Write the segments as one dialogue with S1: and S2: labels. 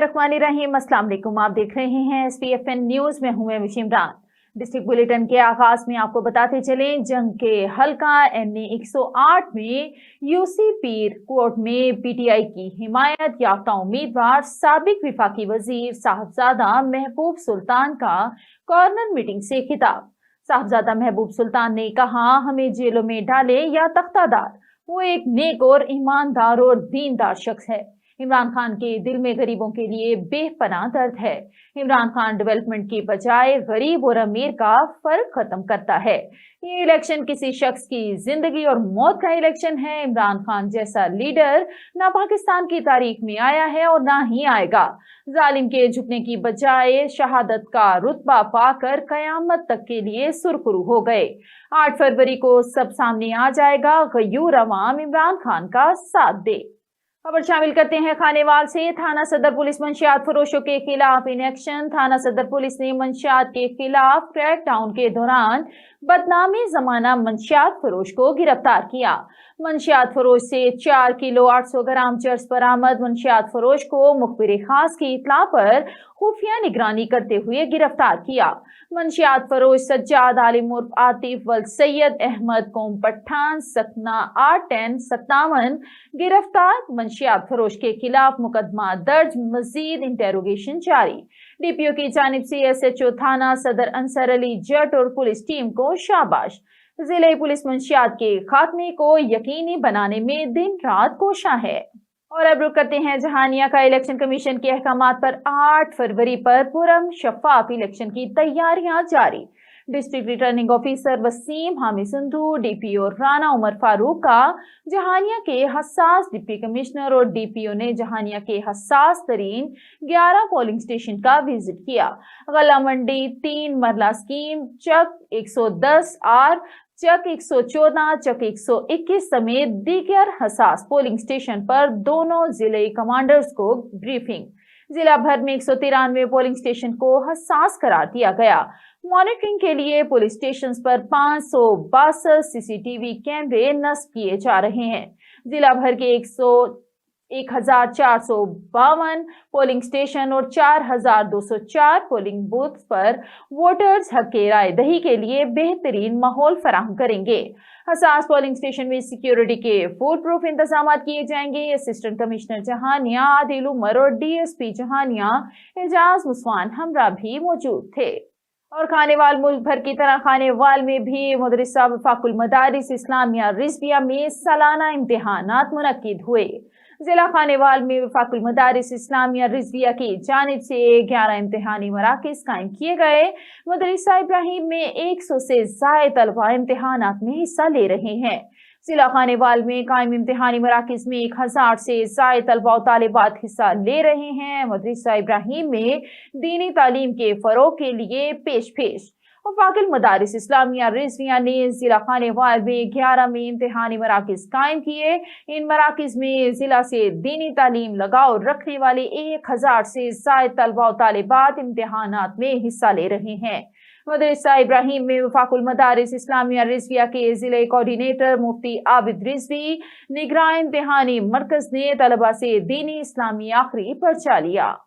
S1: बिस्मिल्लाहिर्रहमानिर्रहीम। अस्सलाम वालेकुम। आप देख रहे हैं SPFN न्यूज में हूं मैं इमरान। डिस्ट्रिक्ट बुलेटिन के आगाज में आपको बताते चलें, जंग के हल्का NA 108 में यूसी पीर कोर्ट में PTI की हिमायत याफ्ता उम्मीदवार साबिक विफाकी वजीर साहबजादा महबूब सुल्तान का कॉर्नर मीटिंग से खिताब। साहबजादा महबूब सुल्तान ने कहा, हमें जेलों में डाले या तख्तादार, वो एक नेक और ईमानदार और दीनदार शख्स है। इमरान खान के दिल में गरीबों के लिए बेपनाह दर्द है। इमरान खान डेवलपमेंट की बजाय गरीब और अमीर का फर्क खत्म करता है। ये इलेक्शन किसी शख्स की जिंदगी और मौत का इलेक्शन है। इमरान खान जैसा लीडर ना पाकिस्तान की तारीख में आया है और ना ही आएगा। जालिम के झुकने की बजाय शहादत का रुतबा पाकर कयामत तक के लिए सुरखरू हो गए। 8 फरवरी को सब सामने आ जाएगा। गयूर अवाम इमरान खान का साथ दे। खबर शामिल करते हैं खानेवाल से। थाना सदर पुलिस मंशियात फरोशों के खिलाफ इन एक्शन। थाना सदर पुलिस ने मंशियात के खिलाफ क्रैक डाउन के दौरान बदनामी जमाना मंशियात फरोश को गिरफ्तार किया। मंशियात फरोश से 4 किलो 800 ग्राम चर्स बरामद। मंशियात फरोश को मुखबिर खास की इत्तला पर खुफिया निगरानी करते हुए गिरफ्तार किया। मंशियात फरोश सज्जाद आलिम उर्फ आतिफ वल सैयद अहमद कोम पठान सकना 8-10-57 गिरफ्तार। मंशियात फरोश के खिलाफ मुकदमा दर्ज, मजीद इंटेरोगेशन जारी। DPO की जानिब से SHO थाना सदर अंसर अली जट और पुलिस टीम को शाबाश। जिले पुलिस मंशियात के खात्मे को यकीनी बनाने में दिन रात कोशा है। और अब रुक करते हैं जहानिया का। इलेक्शन कमीशन के अहकामात पर 8 फरवरी पर पुरम शफाफ इलेक्शन की तैयारियां जारी। District returning officer Waseem Hamid Sandhu, DPO Rana Umar Farooq का जहानिया के हसास डिप्टी कमिश्नर और DPO ने जहानिया के हसास तरीन 11 पोलिंग स्टेशन का विजिट किया। गला मंडी 3 मरला स्कीम, चक 110R, चक 114, चक 121 समेत दीगर हसास पोलिंग स्टेशन पर दोनों जिले कमांडर्स को ब्रीफिंग। जिला भर में 193 पोलिंग स्टेशन को हसास करार दिया गया। मॉनिटरिंग के लिए पुलिस स्टेशन पर 562 CCTV कैमरे नस्ब किए जा रहे हैं। जिला भर के 1452 पोलिंग स्टेशन और 4204 पोलिंग बूथ पर वोटर्स हक राय दही के लिए बेहतरीन माहौल फराहम करेंगे। हसास पोलिंग स्टेशन में सिक्योरिटी के फुल प्रूफ इंतजाम किए जाएंगे। असिस्टेंट कमिश्नर जहानिया आदिल उमर और DSP जहानिया एजाज मुस्वान हमरा भी मौजूद थे। और खानेवाल मुल्क भर की तरह खानेवाल में भी मदरसा वफाकुल मदारिस इस्लामिया रिजविया में सालाना इम्तिहानात मुनक्किद हुए। जिला खानेवाल में वफाकुल मदारिस इस्लामिया रिजविया की जानिब से 11 इम्तिहानी मराकिज कायम किए गए। मदरसा इब्राहिम में 100 से ज़ायद तलबा इम्तिहानात में हिस्सा ले रहे हैं। जिला खानेवाल में कायम इम्तिहानी मराकिज में 1000 से ज़ायद तलबा और तालिबात हिस्सा ले रहे हैं। मदरसा इब्राहिम में दीनी तालीम के फरोग के लिए पेश वफाकुल मदारिस इस्लामिया रिजविया ने जिला खानेवाल में 11 में इम्तिहानी मराकिज कायम किए। इन मराकिज में जिला से दीनी तालीम लगाव रखने वाले 1000 से ज़ायद तलबा और तालिबात इम्तिहानात में हिस्सा ले रहे हैं। मदरसा इब्राहिम में वफाकुल मदारिस इस्लामिया रिजविया के जिले कोऑर्डिनेटर मुफ्ती आबिद रिजवी निगरान इम्तिहानी मरकज ने तलबा से दीनी इस्लामी आखिरी पर्चा लिया।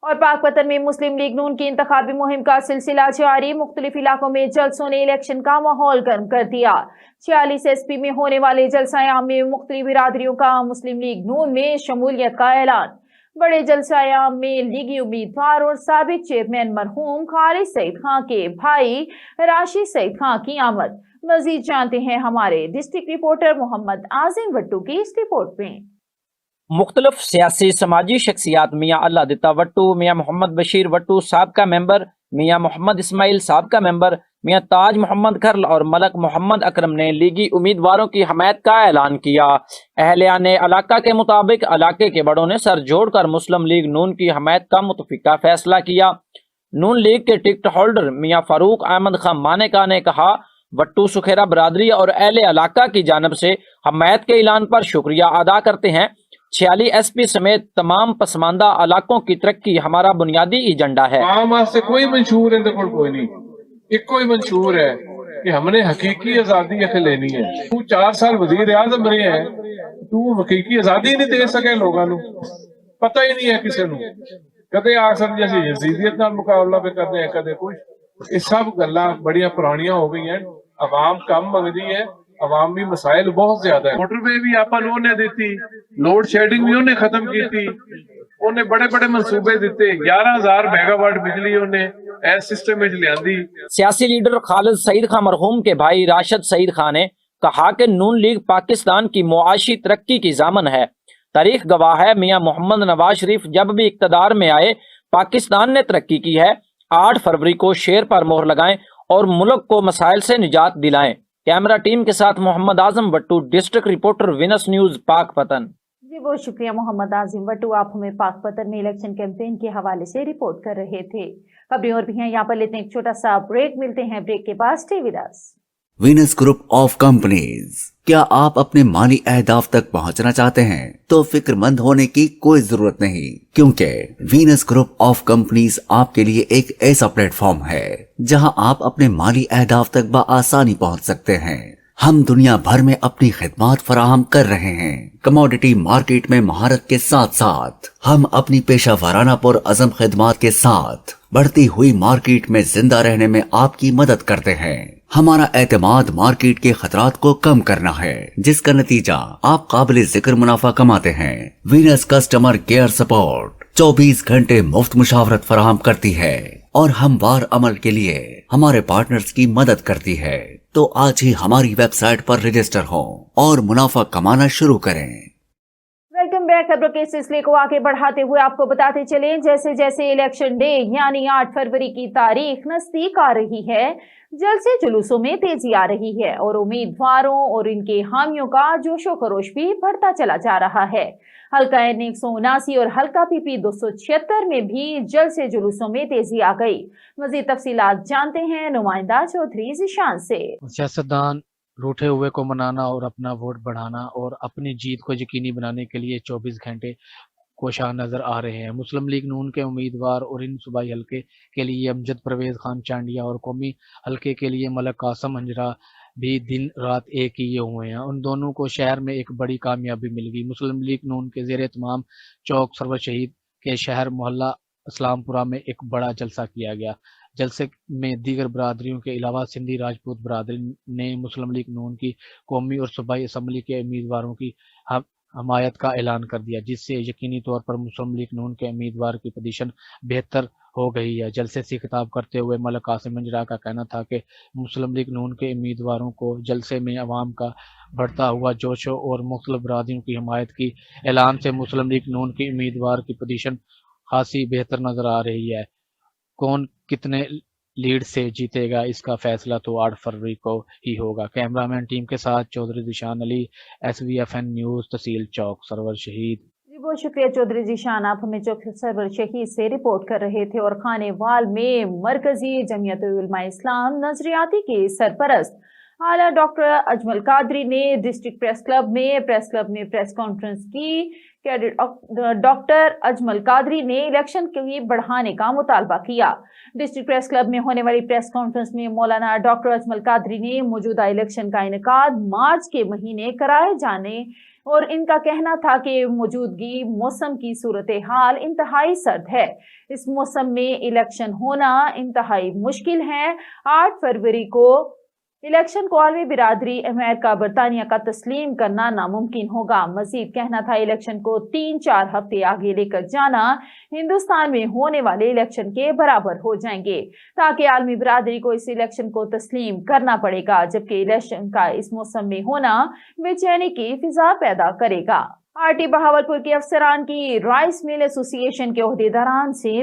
S1: और पाकपतन में मुस्लिम लीग नून की इंतखाबी मुहिम का सिलसिला जारी। मुख्तलिफ इलाकों में जलसों ने इलेक्शन का माहौल गर्म कर दिया। 46 SP में होने वाले जलसायाम में मुख्तलिफ बिरादरियों का मुस्लिम लीग नून में शमूलियत का ऐलान। बड़े जलसायाम में लीगी उम्मीदवार और साबिक चेयरमैन मरहूम खालिद सईद खां के भाई राशिद सईद खां की आमद। मजीद जानते हैं हमारे डिस्ट्रिक्ट रिपोर्टर मोहम्मद आजिम वट्टू की इस रिपोर्ट में।
S2: मुख्तलिफ सियासी समाजी शख्सियात मियाँ अल्लाह दिता वट्टू, मियाँ मोहम्मद बशीर वट्टू साबका मेंबर, मियाँ मोहम्मद इस्माइल साबका मेंबर, मियाँ ताज मोहम्मद खरल और मलक मोहम्मद अकरम ने लीगी उम्मीदवारों की हमायत का ऐलान किया। अहलियाने इलाका के मुताबिक इलाके के बड़ों ने सर जोड़कर मुस्लिम लीग नून की हमायत का मुतफिका फैसला किया। नून लीग के टिकट होल्डर मियाँ फारूक अहमद खां मानेका ने कहा, वट्टू सुखेरा बरादरी और अहले इलाका की जानब से हमायत के ऐलान पर शुक्रिया अदा करते हैं। 46 SP समेत तमाम पसमानदा इलाकों की तरक्की हमारा बुनियादी एजेंडा है।
S3: से कोई मंशूर कोई नहीं, एक कोई मंशूर है कि हमने हकीकी आजादी लेनी है। तू 4 साल वजीर आजम रहे हैं, तू हकीकी आजादी नहीं दे सके लोगों को, पता ही नहीं है किसी को। ਕਦੇ ਆ ਸਕਦੇ ਅਸੀਂ ਯਜ਼ੀਦੀਅਤ ਨਾਲ ਮੁਕਾਬਲਾ ਵੀ ਕਰਦੇ ਹਾਂ, ਕਦੇ ਕੁਝ। ਇਹ ਸਭ ਗੱਲਾਂ ਬੜੀਆਂ ਪੁਰਾਣੀਆਂ ਹੋ ਗਈਆਂ। ਆਵਾਮ ਕੰਮ ਮੰਗਦੀ ਹੈ, ਆਵਾਮੀ ਮਸਾਇਲ ਬਹੁਤ ਜ਼ਿਆਦਾ ਹੈ। ਮੋਟਰਵੇ ਵੀ ਆਪਾਂ ਨੂੰ ਉਹਨੇ ਦਿੱਤੀ, ਲੋਡ ਸ਼ੈਡਿੰਗ ਵੀ ਉਹਨੇ ਖਤਮ ਕੀਤੀ, ਉਹਨੇ ਬੜੇ ਬੜੇ ਮਨਸੂਬੇ ਦਿੱਤੇ, 11,000 मेगावाट बिजली ਉਹਨੇ ਇਸ सिस्टम में लियांदी।
S2: सियासी लीडर खालिद सईद खान मरहूम के भाई राशिद सईद खान ने कहा कि नून लीग पाकिस्तान की मुआशी तरक्की की जामन है। तारीख गवाह है, मियां मोहम्मद नवाज शरीफ जब भी इक्तदार में आए पाकिस्तान ने तरक्की की है। 8 फरवरी को शेर पर मोहर लगाएं और मुल्क को मसाइल से निजात दिलाएं। कैमरा टीम के साथ Mohammad Azam Wattoo, district reporter, Venus news, Pakpattan.
S1: जी बहुत शुक्रिया मोहम्मद आजिम वट्टू, आप हमें पाकपतन में इलेक्शन कैंपेन के हवाले से रिपोर्ट कर रहे थे। खबरें और भी हैं यहाँ पर, लेते हैं एक छोटा सा ब्रेक। मिलते हैं ब्रेक के बाद, stay with us.
S4: Venus group of companies. क्या आप अपने माली अहदाफ तक पहुंचना चाहते हैं? तो फिक्रमंद होने की कोई जरूरत नहीं, क्योंकि वीनस ग्रुप ऑफ कंपनीज आपके लिए एक ऐसा प्लेटफॉर्म है जहां आप अपने माली अहदाफ तक बआसानी पहुंच सकते हैं। हम दुनिया भर में अपनी खिदमात फराहम कर रहे हैं। कमोडिटी मार्केट में महारत के साथ साथ हम अपनी पेशा वाराना पुर अज़म खिदमात के साथ बढ़ती हुई मार्केट में जिंदा रहने में आपकी मदद करते हैं। हमारा एतमाद मार्केट के खतरात को कम करना है, जिसका नतीजा आप काबिल जिक्र मुनाफा कमाते हैं। वीनस कस्टमर केयर सपोर्ट 24 घंटे मुफ्त मुशावरत फराहम करती है और हमवार अमल के लिए हमारे पार्टनर्स की मदद करती है। तो आज ही हमारी वेबसाइट पर रजिस्टर हों और मुनाफा कमाना शुरू करें।
S1: Welcome back. खबरों के सिलसिले को आगे बढ़ाते हुए आपको बताते चलें, जैसे जैसे इलेक्शन डे यानी 8 फरवरी की तारीख नजदीक आ रही है, जलसे जुलूसों में तेजी आ रही है और उम्मीदवारों और इनके हामियों का जोशो खरोश भी बढ़ता चला जा रहा है। हल्का N 179 और हल्का PP 276 में भी जलसे जुलूसों में तेजी आ गई। मजीद तफसीलात जानते हैं नुमाइंदा चौधरी ज़ीशान से।
S5: सियासतदान रूठे हुए को मनाना और अपना वोट बढ़ाना और अपनी जीत को यकीनी बनाने के लिए 24 घंटे कोशां नजर आ रहे हैं। मुस्लिम लीग नून के उम्मीदवार और इन सूबाई हलके के लिए अमजद परवेज खान चांडिया और कौमी हलके के लिए मलक कासम अंजरा भी दिन रात एक किए हुए हैं। उन दोनों को शहर में एक बड़ी कामयाबी मिल गई। मुस्लिम लीग नून के ज़ेरे तमाम चौक सरवर शहीद के शहर मोहल्ला इस्लामपुरा में एक बड़ा जलसा किया गया। जलसे में दीगर बरादरियों के अलावा सिंधी राजपूत बरादरी ने मुस्लिम लीग नून की कौमी और सूबाई असम्बली के उम्मीदवारों की हमायत का ऐलान कर दिया, जिससे यकीनी तौर पर मुस्लिम लीग नून के उम्मीदवार की पोजीशन बेहतर हो गई है। जलसे से खिताब करते हुए मलक कासिम अंजरा का कहना था कि मुस्लिम लीग नून के उम्मीदवारों को जलसे में अवाम का बढ़ता हुआ जोशो और मुख्तलिफ बरादरियों की हमायत की ऐलान से मुस्लिम लीग नून के उम्मीदवार की पोजीशन खासी बेहतर नजर आ रही है। कौन कितने लीड से जीतेगा इसका फैसला तो 8 फरवरी को ही होगा। कैमरामैन टीम के साथ चौधरी ज़ीशान अली, SVFN न्यूज़, तहसील चौक सरवर शहीद।
S1: जी बहुत शुक्रिया चौधरी ज़ीशान, आप हमें चौक सरवर शहीद से रिपोर्ट कर रहे थे। और खानेवाल में मरकजी जमीयत उलमा इस्लाम नजरियाती के सरपरस्त आला डॉक्टर अजमल कादरी ने डिस्ट्रिक्ट प्रेस क्लब में प्रेस कॉन्फ्रेंस की। डॉक्टर अजमल कादरी ने इलेक्शन के लिए बढ़ाने का मुतालबा किया। डिस्ट्रिक्ट प्रेस क्लब में होने वाली प्रेस कॉन्फ्रेंस में मौलाना डॉक्टर अजमल कादरी ने मौजूदा इलेक्शन का इनेकाद मार्च के महीने कराए जाने और इनका कहना था कि मौजूदगी मौसम की सूरत हाल इंतहाई सर्द है। इस मौसम में इलेक्शन होना इंतहाई मुश्किल है। 8 फरवरी को इलेक्शन को आलमी बिरादरी अमेरिका बरतानिया का तस्लीम करना नामुमकिन होगा। मजीद कहना था इलेक्शन को 3-4 हफ्ते आगे लेकर जाना हिंदुस्तान में होने वाले इलेक्शन के बराबर हो जाएंगे, ताकि आलमी बिरादरी को इस इलेक्शन को तस्लीम करना पड़ेगा, जबकि इलेक्शन का इस मौसम में होना बेचैनी की फिजा पैदा करेगा। RT बहावलपुर के अफसरान की राइस मिल एसोसिएशन के ओहदेदारान से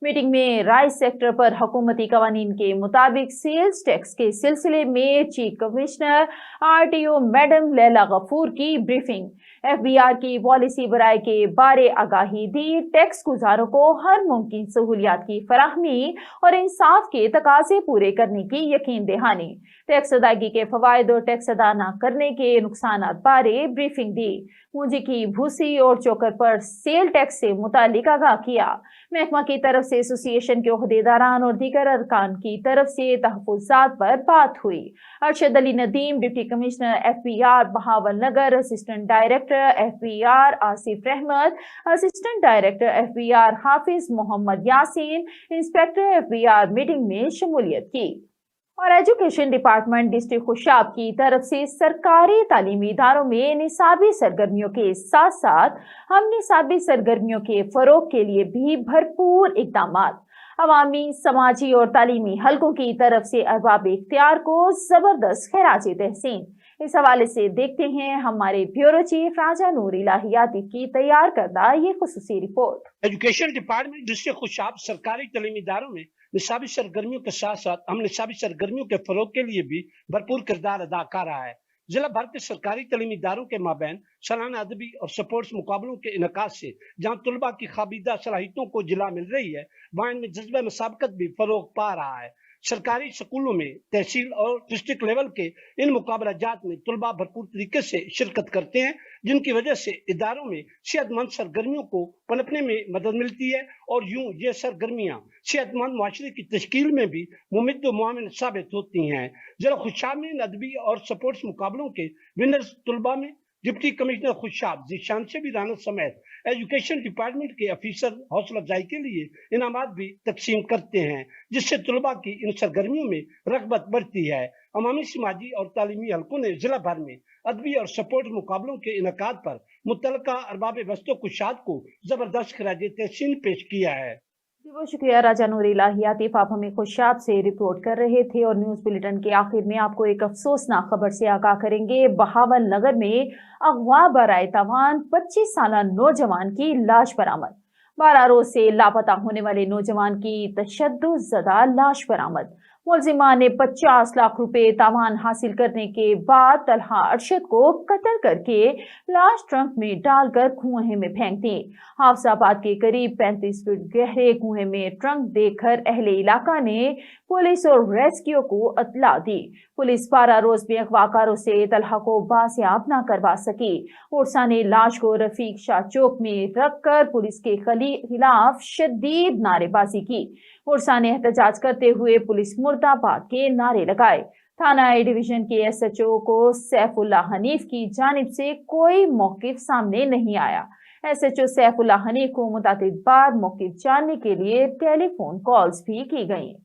S1: मीटिंग में राइस सेक्टर पर हुकूमती कवानीन के मुताबिक सेल्स टैक्स के सिलसिले में chief commissioner RTO madam Laila Ghafoor की ब्रीफिंग। FBR की पॉलिसी बराए के बारे आगाही दी। टैक्स गुजारों को हर मुमकिन सहूलियात की फराहमी और इंसाफ के तकाजे पूरे करने की यकीन दहानी। टैक्स अदायगी के फवायद और टैक्स अदा न करने के नुकसानात बारे ब्रीफिंग दी। पूंजी की भूसी और चोकर पर सेल टैक्स से मुतालिक आगाह किया। महकमा की तरफ से एसोसिएशन के ओहदेदारान और दीगर अरकान की तरफ से तहफ़्फ़ुज़ात पर बात हुई। Arshad Ali Nadeem, deputy commissioner FBR Bahawalnagar, assistant director FBR Asif Rehmat, assistant director FBR Hafiz Mohammad Yaseen, inspector FBR meeting में शमूलियत की। और एजुकेशन डिपार्टमेंट डिस्ट्रिक्ट खुशाब की तरफ से सरकारी तालीमी इदारों में निसाबी सरगर्मियों के साथ साथ हम निसाबी सरगर्मियों के फरोग के लिए भी भरपूर इक़दामात अवामी, समाजी और तालीमी हलकों की तरफ से अरबाब इख्तियार को जबरदस्त खैराज तहसीन। इस हवाले से देखते हैं हमारे ब्यूरो चीफ राजा नूर इलाहियाती की तैयार करदा ये खुसूसी रिपोर्ट।
S6: एजुकेशन डिपार्टमेंट डिस्ट्रिक्ट खुशाब सरकारी तालीमी इदारों में निसाबी सरगर्मियों के साथ साथ हम निसाबी सरगर्मियों के फरोग के लिए भी भरपूर किरदार अदा कर रहा है। जिला भर के सरकारी तालीमी इदारों के माबैन सालाना अदबी और स्पोर्ट्स मुकाबलों के इनकाद से जहाँ तलबा की खाबीदा सलाहियतों को जिला मिल रही है, वहाँ इनमें जज्बा मुसाबकत भी फरोग पा रहा है। सरकारी स्कूलों में तहसील और डिस्ट्रिक्ट लेवल के इन मुकाबलाजात में तलबा भरपूर तरीके से शिरकत करते हैं, जिनकी वजह से इदारों में सेहतमंद सरगर्मियों को पनपने में मदद मिलती है और यूं ये सरगर्मियां सेहतमंद माशरे की तश्कील में भी मुमिद मुआविन साबित होती हैं। जिला खुशाब में अदबी और स्पोर्ट्स मुकाबलों के विनर्स तलबा में डिप्टी कमिश्नर खुशाब जीशान से भी राना समेत एजुकेशन डिपार्टमेंट के अफीसर हौसला अफजाई के लिए इनामात भी तकसीम करते हैं, जिससे तलबा की इन सरगर्मियों में रगबत बढ़ती है। अवामी, समाजी और तालीमी हलकों ने जिला भर में अदबी और स्पोर्ट्स मुकाबलों के इनकाद पर मुतल्लिका अरबाब वस्तो कुशाद को जबरदस्त खिराज तहसीन पेश किया है।
S1: बहुत शुक्रिया राजा नूर इलाहियाती। आप हमें खुशाब से रिपोर्ट कर रहे थे। और न्यूज़ बुलेटिन के आखिर में आपको एक अफसोसनाक खबर से आगाह करेंगे। बहावल नगर में अगवा बराए तवान 25 साला नौजवान की लाश बरामद। 12 रोज से लापता होने वाले नौजवान की तशद्दुद-ज़दा लाश बरामद। मुलजिमा ने 50 लाख रुपए तावान हासिल करने के बाद तलहा अरशद को कत्ल करके लाश ट्रंक में डालकर कुएं में फेंक दी। हाफसाबाद के करीब 35 फीट गहरे कुएं में ट्रंक देखकर अहले इलाका ने पुलिस और रेस्क्यू को इत्तला दी। पुलिस 12 रोज में अगवाकारों से तलहा को बासियाब न करवा सकी। उर्सा ने लाश को रफीक शाह चौक में रखकर पुलिस के खिलाफ शदीद नारेबाजी की। उर्सा ने एहतजाज करते हुए पुलिस मुर्दाबाद के नारे लगाए। थाना ए डिवीजन के SHO को सैफुल्ला हनीफ की जानिब से कोई मौकिफ सामने नहीं आया। SHO सैफुल्ला हनीफ को मुतादिद बार मौकिफ जानने के लिए टेलीफोन कॉल्स भी की गई।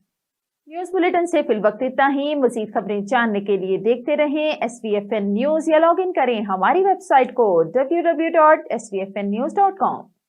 S1: न्यूज़ बुलेटिन से फिलवक्त इतना ही। मज़ीद खबरें जानने के लिए देखते रहें SBFN न्यूज़ या लॉग इन करें हमारी वेबसाइट को www.sbfnnews.com।